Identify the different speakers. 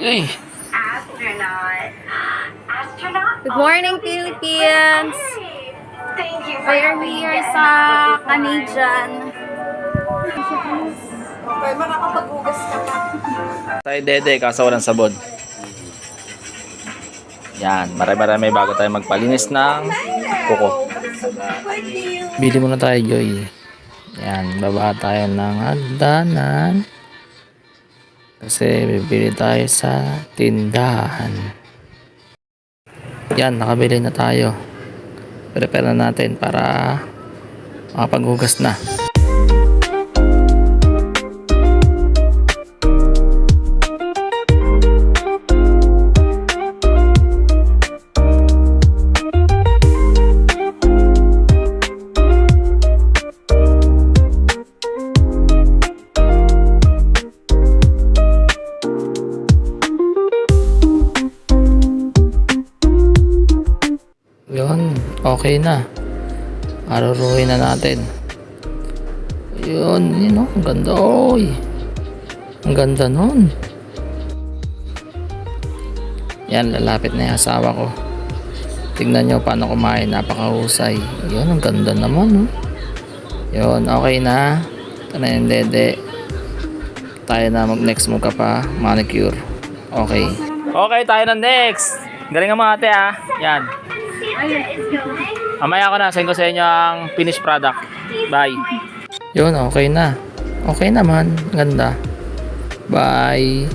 Speaker 1: Ay.
Speaker 2: Good morning, Philippines! We are here sa Canadian.
Speaker 3: Okay, makakapag-ugas ka pa.
Speaker 1: Tayo dede, kaso walang sabon. Yan, marami bago tayo magpalinis ng kuko. Bili muna tayo, Joy. Yan, baba tayo ng hagdanan. Kasi bibili tayo sa tindahan. Yan, nakabili na tayo. Prepare na natin para makapaghugas na. Yun, okay na. Aruruhin na natin. Yun, yun o, ang ganda. Oy, ang ganda nun. Yan, lalapit na yung asawa ko. Tignan nyo paano kumain, napakahusay. Yun, ang ganda naman. Oh. Yun, okay na. Ito na yung dede. Tayo na mag-next mo ka pa, manicure. Okay. Okay, tayo na next. Galing nga mga ate ah. Yan. Mamaya ko na, send ko sa inyo ang finished product. Bye. Yun, okay na. Okay naman. Ganda. Bye.